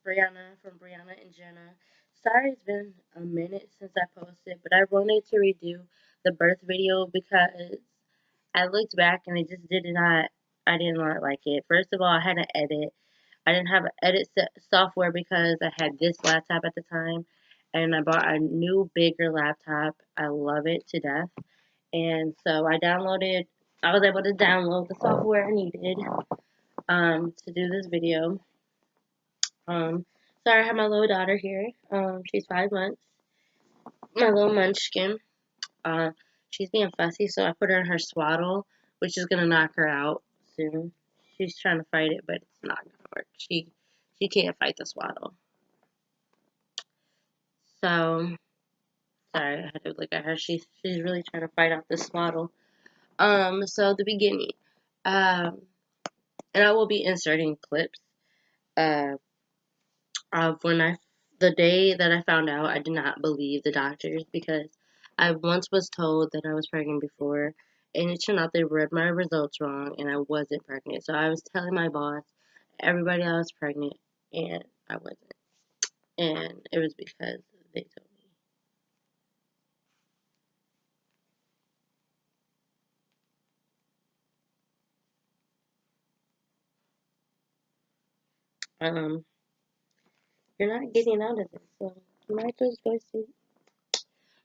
Brianna from Brianna and Jenna. Sorry it's been a minute since I posted, but I wanted to redo the birth video because I looked back and it just I did not like it. First of all, I had to edit. I didn't have edit software because I had this laptop at the time, and I bought a new, bigger laptop. I love it to death. And so I was able to download the software I needed to do this video. So I have my little daughter here. She's 5 months. My little munchkin. Uh, she's being fussy, so I put her in her swaddle, which is gonna knock her out soon. She's trying to fight it, but it's not gonna work. She can't fight the swaddle. So sorry, I had to look at her. She's really trying to fight off the swaddle. So the beginning. Um, and I will be inserting clips. Uh, of when the day that I found out, I did not believe the doctors because I once was told that I was pregnant before, and it turned out they read my results wrong, and I wasn't pregnant. So I was telling my boss, everybody I was pregnant, and I wasn't, and it was because they told me. You're not getting out of this, so you might just go see.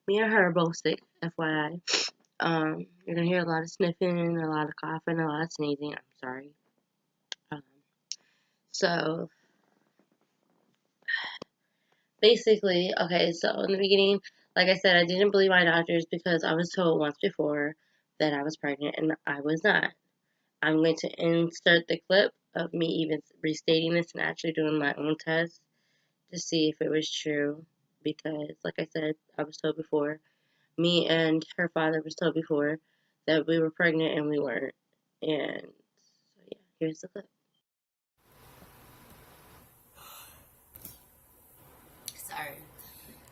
Me and her are both sick, FYI. You're gonna hear a lot of sniffing, a lot of coughing, a lot of sneezing. I'm sorry. Um, so basically, okay, so in the beginning, like I said, I didn't believe my doctors because I was told once before that I was pregnant and I was not. I'm going to insert the clip of me even restating this and actually doing my own test to see if it was true because, like I said, I was told before, me and her father was told before that we were pregnant and we weren't. And so, yeah, here's the clip. Sorry.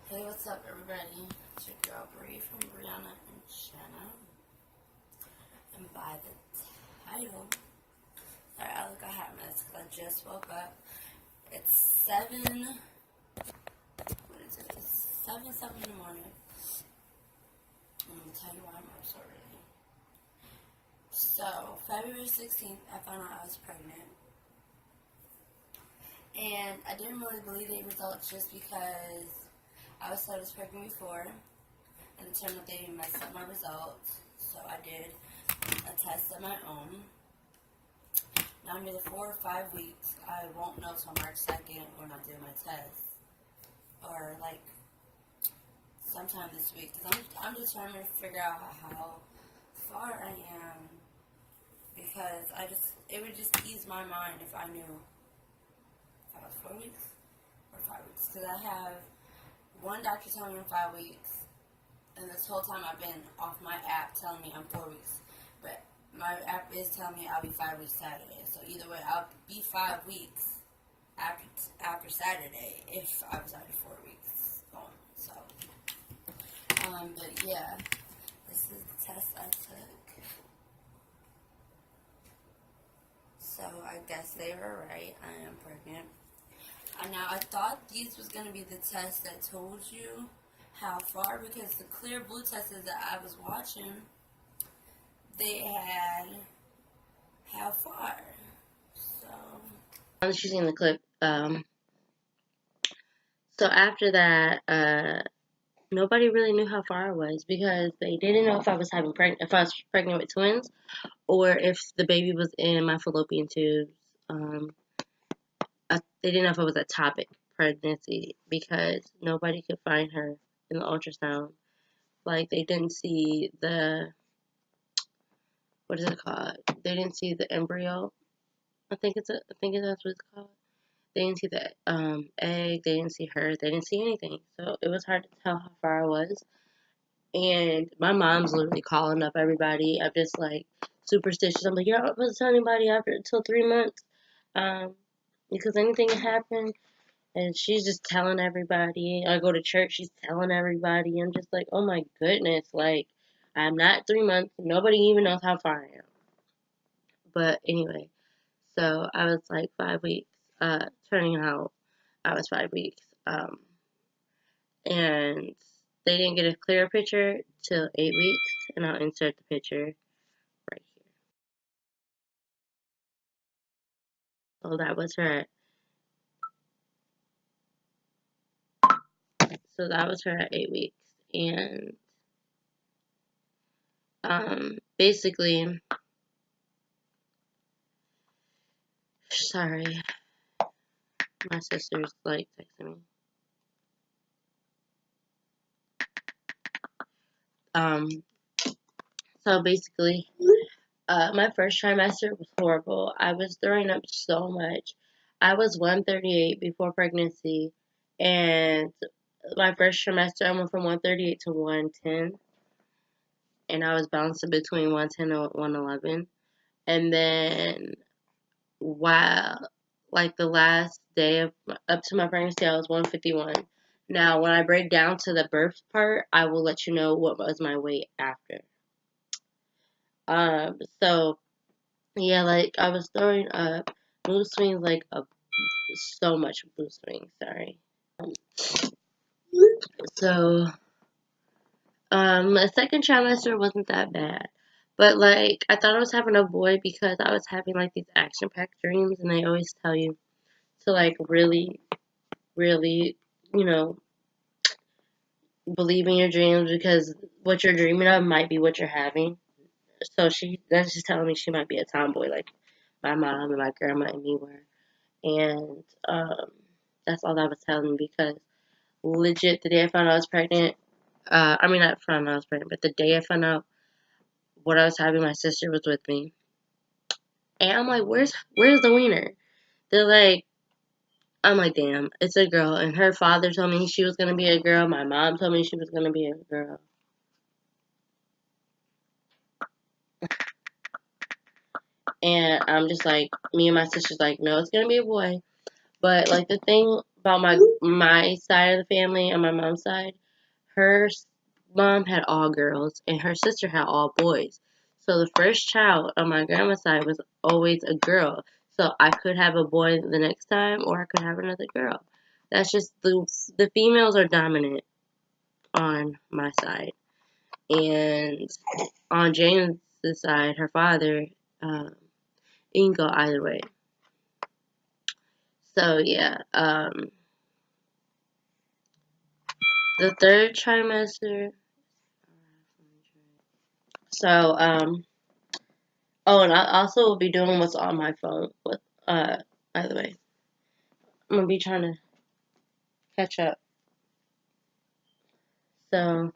Hey, what's up, everybody? It's your girl Bree from Brianna and Jenna. And by the title, sorry, I look a hot mess because I just woke up. It's 7, what is it? It's 7 in the morning. I'm going to tell you why I'm up so early. So, February 16th, I found out I was pregnant. And I didn't really believe the results just because I was told I was pregnant before. And it turned out they messed up my results. So I did a test of my own. Now under the 4 or 5 weeks, I won't know till March 2nd when I do my test. Or like sometime this week. Because I'm just trying to figure out how far I am. Because it would just ease my mind if I knew if I was 4 weeks or 5 weeks. Because I have one doctor telling me I'm 5 weeks. And this whole time I've been off my app telling me I'm 4 weeks. But my app is telling me I'll be 5 weeks Saturday. So either way, I'll be 5 weeks after Saturday if I was already 4 weeks going. So, but yeah, this is the test I took. So I guess they were right. I am pregnant. And now I thought these was going to be the test that told you how far, because the clear blue tests that I was watching, they had how far. So I was using the clip. So after that, nobody really knew how far I was because they didn't know if I was pregnant with twins, or if the baby was in my fallopian tubes. They didn't know if it was a ectopic pregnancy because nobody could find her in the ultrasound. Like they didn't see what is it called? They didn't see the embryo. I think that's what it's called. They didn't see the egg. They didn't see her. They didn't see anything. So it was hard to tell how far I was. And my mom's literally calling up everybody. I'm just like superstitious. I'm like, you're not supposed to tell anybody until 3 months, because anything can happen. And she's just telling everybody. I go to church. She's telling everybody. I'm just like, oh my goodness, like I'm not 3 months. Nobody even knows how far I am. But anyway, so I was like 5 weeks, turning out. I was 5 weeks. And they didn't get a clear picture till 8 weeks, and I'll insert the picture right here. So that was her. So that was her at 8 weeks, and basically, sorry, my sister's like texting me. Um, so basically, my first trimester was horrible. I was throwing up so much. I was 138 before pregnancy, and my first trimester I went from 138 to 110, and I was bouncing between 110 and 111. And then while like the last day of up to my pregnancy, I was 151. Now, when I break down to the birth part, I will let you know what was my weight after. So yeah, like I was throwing up mood swings, like so much mood swings. Sorry. Um, so the second trimester wasn't that bad, but like I thought I was having a boy because I was having like these action-packed dreams, and they always tell you to like really, really, you know, believe in your dreams because what you're dreaming of might be what you're having. So that's just telling me she might be a tomboy, like my mom and my grandma and me were. And that's all that was telling me because legit the day I found out I was pregnant, I mean not found out I was pregnant, but the day I found out what I was having, my sister was with me, and I'm like, where's the wiener? They're like, I'm like, damn, it's a girl. And her father told me she was gonna be a girl. My mom told me she was gonna be a girl. And I'm just like, me and my sister's like, no, it's gonna be a boy. But like the thing about my side of the family on my mom's side, her mom had all girls and her sister had all boys. So the first child on my grandma's side was always a girl. So I could have a boy the next time, or I could have another girl. That's just the females are dominant on my side, and on James' side, her father, it can go either way. So yeah, the third trimester. So oh, and I also will be doing what's on my phone. With by the way, I'm gonna be trying to catch up. So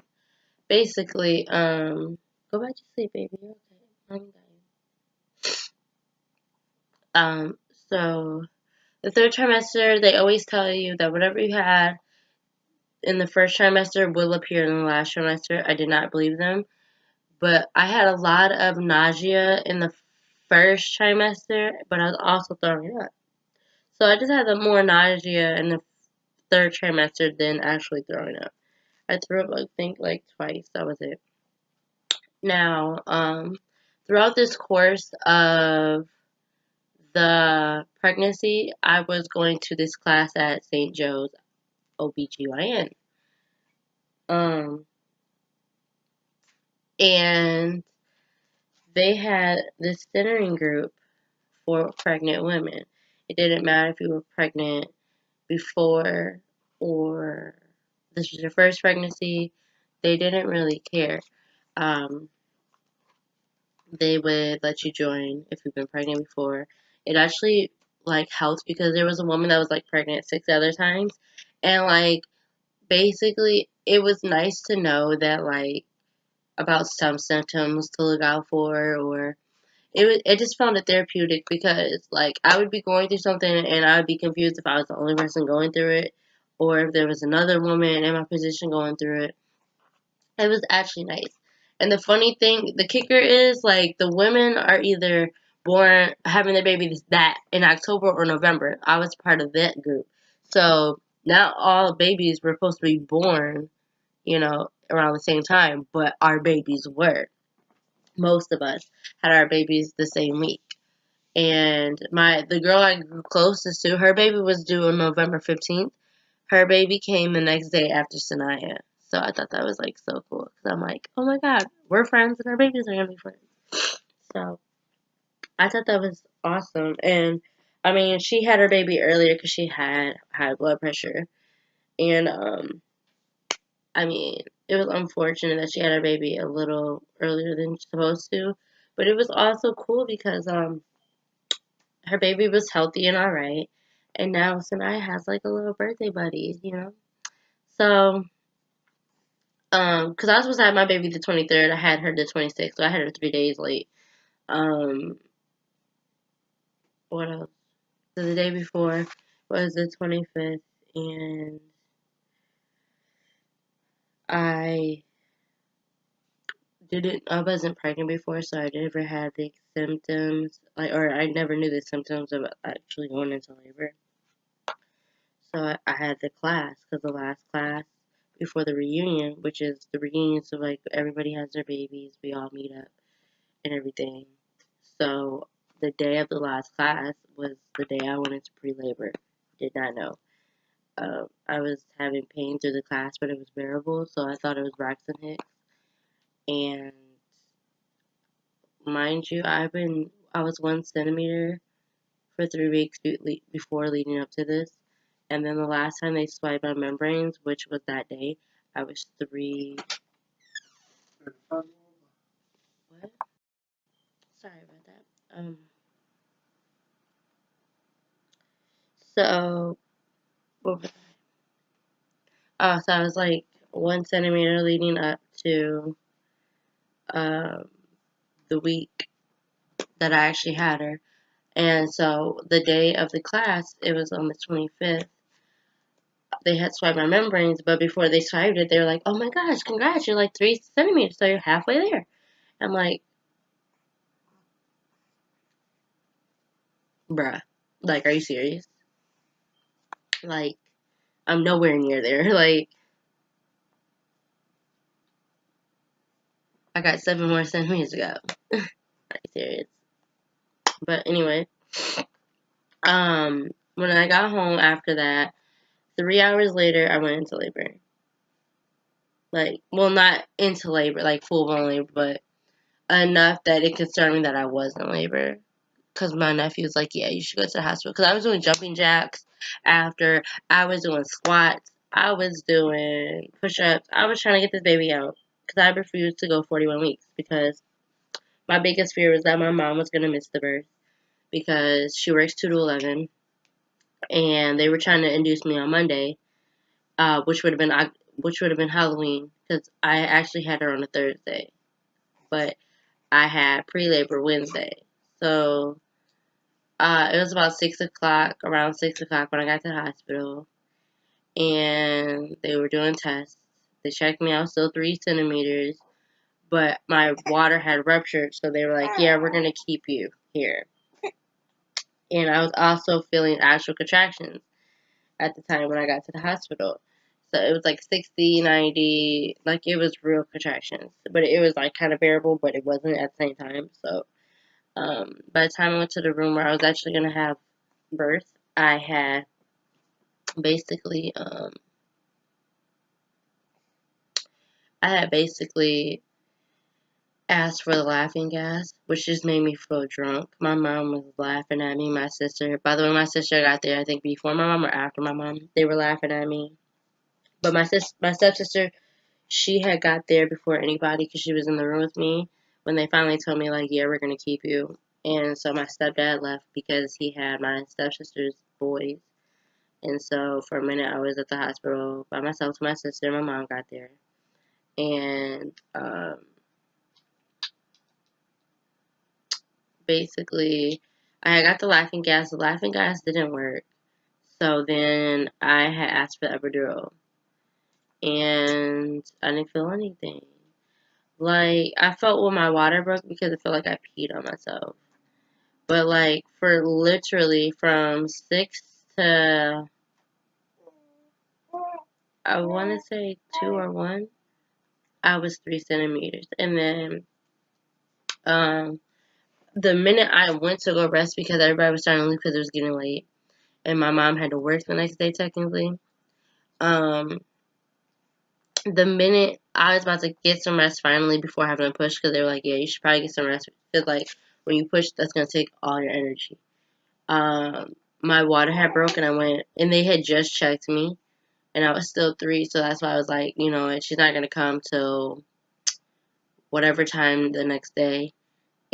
basically, go back to sleep, baby. You're okay. Mommy got you. So the third trimester, they always tell you that whatever you had in the first trimester will appear in the last trimester. I did not believe them, but I had a lot of nausea in the first trimester, but I was also throwing up. So I just had the more nausea in the third trimester than actually throwing up. I threw up, I think, like twice. That was it. Now, throughout this course of the pregnancy, I was going to this class at St. Joe's OBGYN. Um, and they had this centering group for pregnant women. It didn't matter if you were pregnant before or this was your first pregnancy. They didn't really care. Um, they would let you join if you've been pregnant before. It actually like helped because there was a woman that was like pregnant 6 other times, and like basically it was nice to know that like about some symptoms to look out for, or it just found it therapeutic because like I would be going through something and I would be confused if I was the only person going through it or if there was another woman in my position going through it. It was actually nice. And the funny thing, the kicker is like the women are either born having their babies that in October or November. I was part of that group. So not all babies were supposed to be born, around the same time, but our babies were. Most of us had our babies the same week. And the girl I grew closest to, her baby was due on November 15th. Her baby came the next day after Saniyah. So I thought that was like so cool. Because I'm like, oh my god, we're friends and our babies are going to be friends. So I thought that was awesome. And I mean, she had her baby earlier because she had high blood pressure. And I mean, it was unfortunate that she had her baby a little earlier than supposed to. But it was also cool because her baby was healthy and alright. And now Sanaya has like a little birthday buddy, you know? So, because I was supposed to have my baby the 23rd, I had her the 26th, so I had her 3 days late. Um, what else? So the day before was the 25th, and I I wasn't pregnant before, so I never had the symptoms, or I never knew the symptoms of actually going into labor. So I had the class, because the last class before the reunion, which is the reunion, so like everybody has their babies, we all meet up and everything. So the day of the last class was the day I went into pre-labor. Did not know. I was having pain through the class, but it was bearable, so I thought it was Braxton Hicks. And mind you, I was 1 centimeter for 3 weeks before leading up to this. And then the last time they swiped my membranes, which was that day, I was 3. What? Sorry about that. So what was so I was like 1 centimeter leading up to um, the week that I actually had her. And so the day of the class, it was on the 25th. They had swiped my membranes, but before they swiped it, they were like, "Oh my gosh, congrats! You're like 3 centimeters, so you're halfway there." I'm like, "Bruh, like, are you serious? Like, I'm nowhere near there. Like, I got 7 more centimeters to go. Are you serious?" But anyway, when I got home after that, 3 hours later, I went into labor. Like, well, not into labor, like full blown labor, but enough that it concerned me that I was in labor. Because my nephew was like, yeah, you should go to the hospital. Because I was doing jumping jacks after, I was doing squats, I was doing push ups. I was trying to get this baby out. Because I refused to go 41 weeks. Because my biggest fear was that my mom was going to miss the birth. Because she works 2 to 11. And they were trying to induce me on Monday, which would have been Halloween, because I actually had her on a Thursday, but I had pre-labor Wednesday. So it was about 6 o'clock, around 6 o'clock when I got to the hospital, and they were doing tests. They checked me out, still 3 centimeters, but my water had ruptured, so they were like, "Yeah, we're gonna keep you here." And I was also feeling actual contractions at the time when I got to the hospital. So it was like 60, 90, like it was real contractions. But it was like kind of bearable, but it wasn't at the same time. So by the time I went to the room where I was actually going to have birth, I had basically, asked for the laughing gas, which just made me feel drunk. My mom was laughing at me, my sister. By the way, my sister got there, I think, before my mom or after my mom. They were laughing at me. But my stepsister, she had got there before anybody because she was in the room with me when they finally told me, like, yeah, we're going to keep you. And so my stepdad left because he had my stepsister's boys. And so for a minute, I was at the hospital by myself with my sister. My mom got there. And basically, I got the laughing gas. The laughing gas didn't work. So then I had asked for the epidural. And I didn't feel anything. Like, I felt when my water broke because I felt like I peed on myself. But, like, for literally from 6 to, I want to say 2 or 1, I was 3 centimeters. And then, the minute I went to go rest because everybody was starting to leave because it was getting late, and my mom had to work the next day technically. The minute I was about to get some rest finally before having to push, because they were like, yeah, you should probably get some rest because like when you push, that's gonna take all your energy. My water had broken. I went and they had just checked me, and I was still 3, so that's why I was like, you know, she's not gonna come till whatever time the next day.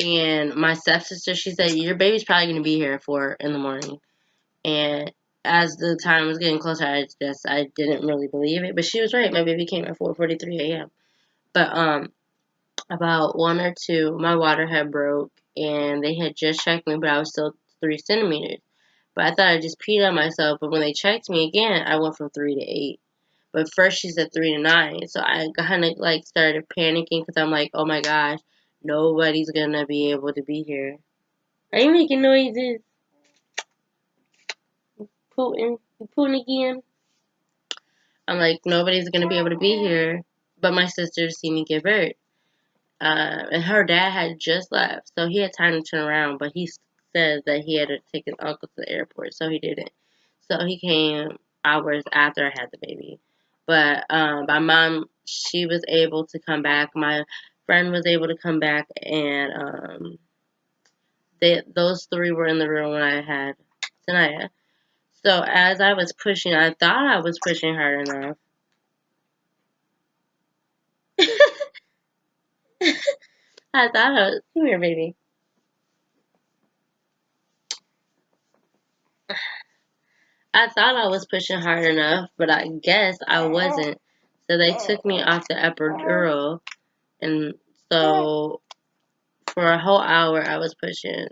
And my stepsister, she said, your baby's probably going to be here at 4 in the morning. And as the time was getting closer, I didn't really believe it. But she was right. My baby came at 4:43 a.m. But about 1 or 2, my water had broke. And they had just checked me, but I was still 3 centimeters. But I thought I just peed on myself. But when they checked me again, I went from 3 to 8. But first she said 3 to 9. So I kind of like started panicking because I'm like, oh my gosh, nobody's going to be able to be here. Are you making noises? Putin again? I'm like, nobody's going to be able to be here but my sister to see me give birth. And her dad had just left, so he had time to turn around, but he said that he had to take his uncle to the airport, so he didn't. So he came hours after I had the baby. But my mom, she was able to come back. My friend was able to come back, and those 3 were in the room when I had Saniyah. So as I was pushing, I thought I was pushing hard enough. I thought I was, come here, baby. I thought I was pushing hard enough, but I guess I wasn't. So they took me off the epidural, and so for a whole hour I was pushing,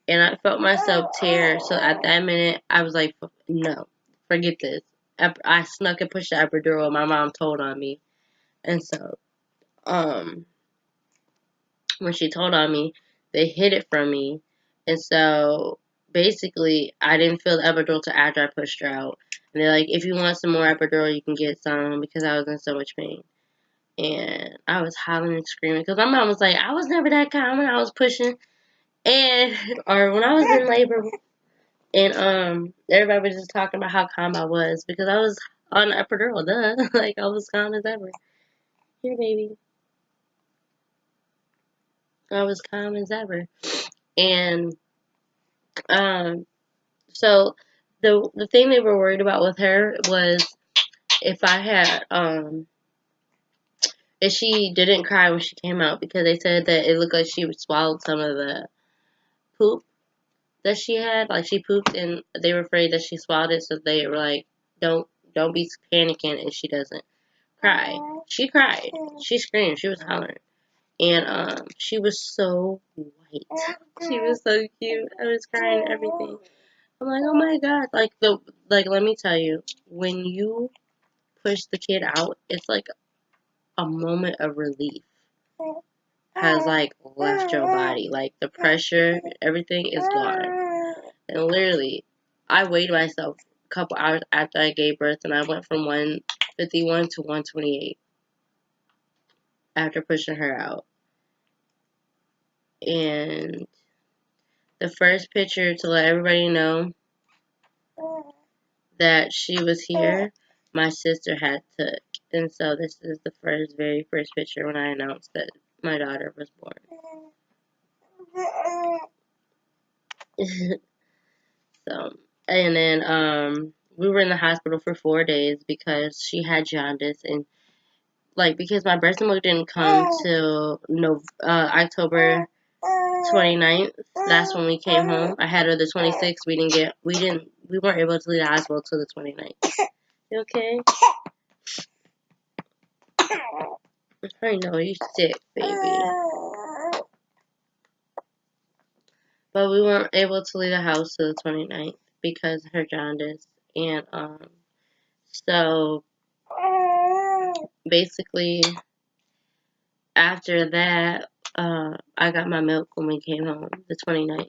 and I felt myself tear. So at that minute, I was like, no, forget this. I snuck and pushed the epidural. My mom told on me, and so when she told on me, they hid it from me. And so basically, I didn't feel the epidural till after I pushed her out. And they're like, if you want some more epidural, you can get some because I was in so much pain. And I was hollering and screaming because my mom was like, I was never that calm when I was pushing. And, or when I was in labor. And everybody was just talking about how calm I was because I was on the epidural, duh. Like, I was calm as ever. Here, baby. I was calm as ever. And so the thing they were worried about with her was if I had if she didn't cry when she came out because they said that it looked like she swallowed some of the poop that she had, like she pooped and they were afraid that she swallowed it, so they were like, don't be panicking if she doesn't cry. She cried. She screamed. She was hollering. And she was so white. She was so cute. I was crying and everything. I'm like, oh my god, like let me tell you, when you push the kid out, it's like a moment of relief has like left your body. Like the pressure, everything is gone. And literally, I weighed myself a couple hours after I gave birth, and I went from 151 to 128 after pushing her out. And the first picture to let everybody know that she was here, my sister had took. And so this is the very first picture when I announced that my daughter was born. So, and then we were in the hospital for 4 days because she had jaundice, and like because my breast milk didn't come till October 29th. That's when we came home. I had her the 26th. We weren't able to leave the hospital till the 29th. You okay? I know you sick, baby. But we weren't able to leave the house till the 29th because of her jaundice. And so basically after that, I got my milk when we came home, the 29th.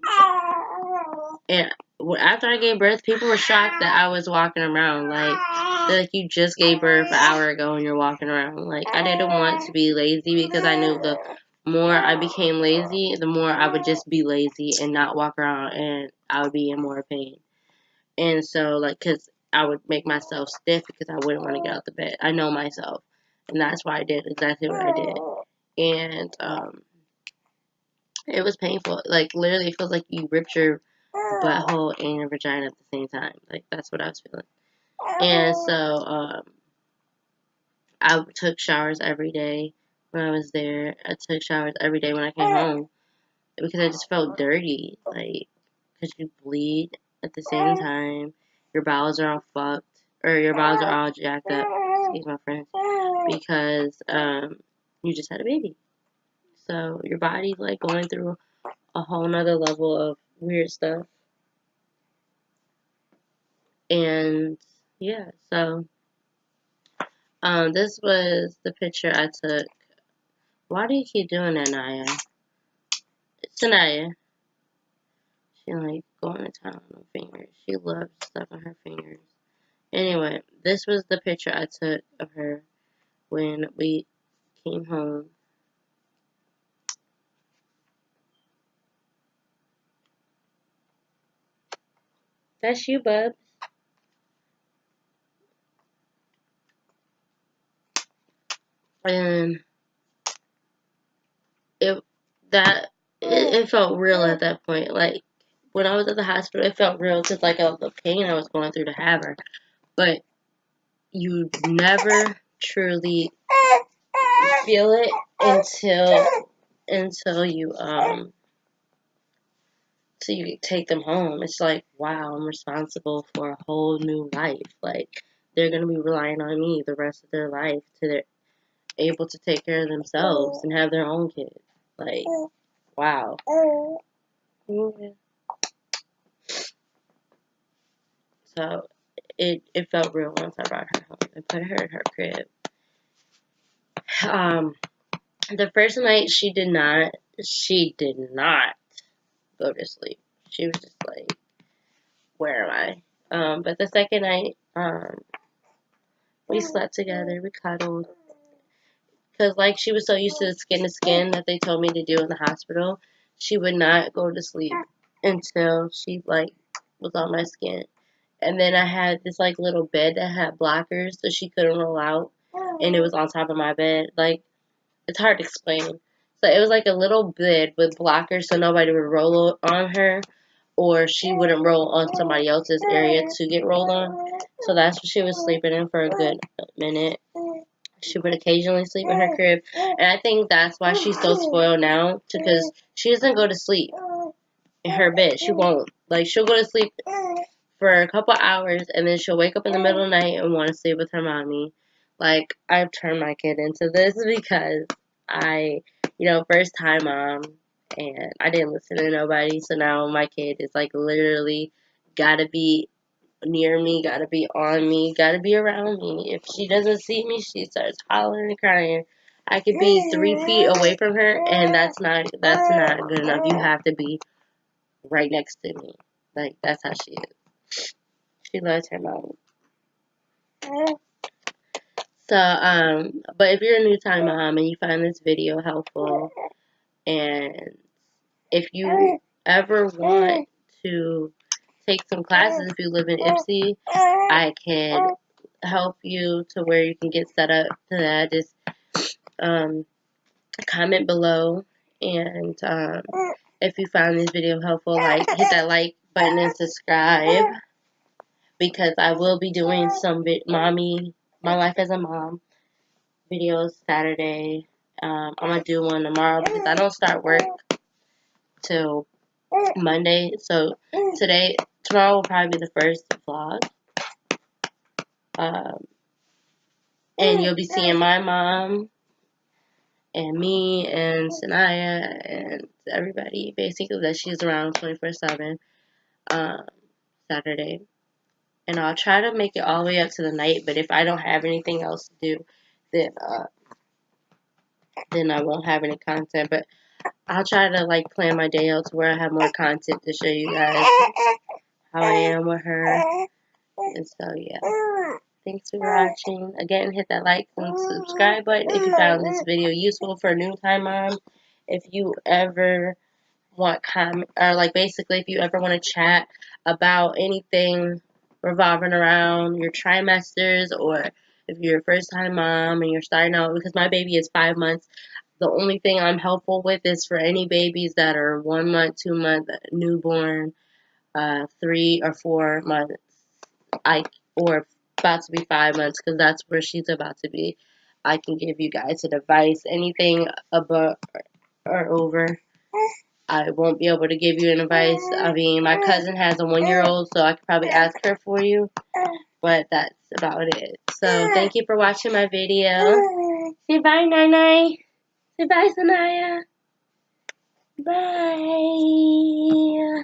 And after I gave birth, people were shocked that I was walking around. Like, they're like, you just gave birth an hour ago and you're walking around. Like, I didn't want to be lazy because I knew the more I became lazy, the more I would just be lazy and not walk around, and I would be in more pain. And so, like, because I would make myself stiff because I wouldn't want to get out the bed. I know myself. And that's why I did exactly what I did. And it was painful. Like, literally, it feels like you ripped your butthole and your vagina at the same time. Like, that's what I was feeling. And so, I took showers every day when I was there. I took showers every day when I came home because I just felt dirty. Like, because you bleed at the same time. Your bowels are all fucked. Or your bowels are all jacked up. Excuse my friends. Because you just had a baby. So your body's like going through a whole nother level of weird stuff. And yeah, so this was the picture I took. Why do you keep doing that, Naya? Saniyah. She like going to town on her fingers. She loves stuff on her fingers. Anyway, this was the picture I took of her when we came home. That's you, bub. And it felt real at that point. Like when I was at the hospital, it felt real because like of the pain I was going through to have her. But you never truly feel it until you so you take them home. It's like, wow, I'm responsible for a whole new life. Like they're gonna be relying on me the rest of their life till they're able to take care of themselves and have their own kids. Like, wow. So it felt real once I brought her home and put her in her crib. The first night she did not go to sleep. She was just like, where am I? But the second night, we slept together, we cuddled. Because, like, she was so used to the skin to skin that they told me to do in the hospital, she would not go to sleep until she, like, was on my skin. And then I had this, like, little bed that had blockers so she couldn't roll out. And it was on top of my bed. Like, it's hard to explain. So it was like a little bed with blockers so nobody would roll on her or she wouldn't roll on somebody else's area to get rolled on. So that's what she was sleeping in for a good minute. She would occasionally sleep in her crib. And I think that's why she's so spoiled now because she doesn't go to sleep in her bed. She won't. Like, she'll go to sleep for a couple hours and then she'll wake up in the middle of the night and want to sleep with her mommy. Like, I've turned my kid into this because first time mom, and I didn't listen to nobody, so now my kid is like literally gotta be near me, gotta be on me, gotta be around me. If she doesn't see me, she starts hollering and crying. I could be 3 feet away from her, and that's not good enough. You have to be right next to me. Like, that's how she is. She loves her mom. So, but if you're a new time mom and you find this video helpful, and if you ever want to take some classes, if you live in Ipsy, I can help you to where you can get set up to that. Just comment below, and if you found this video helpful, like hit that like button and subscribe because I will be doing some my life as a mom videos Saturday. I'm gonna do one tomorrow because I don't start work till Monday. So tomorrow will probably be the first vlog. And you'll be seeing my mom and me and Saniyah and everybody basically that she's around 24/7 Saturday. And I'll try to make it all the way up to the night, but if I don't have anything else to do, then I won't have any content. But I'll try to like plan my day out to where I have more content to show you guys how I am with her. And so yeah. Thanks for watching. Again, hit that like and subscribe button if you found this video useful for new time mom. if you ever want or like basically if you ever want to chat about anything revolving around your trimesters, or if you're a first time mom and you're starting out, because my baby is 5 months. The only thing I'm helpful with is for any babies that are 1 month, 2 month, newborn, 3 or 4 months, or about to be 5 months, because that's where she's about to be. I can give you guys an advice. Anything above or over, I won't be able to give you an advice. I mean, my cousin has a 1-year-old, so I could probably ask her for you, but that's about it. So thank you for watching my video. Say bye, Nai. Say bye, Saniyah. Bye.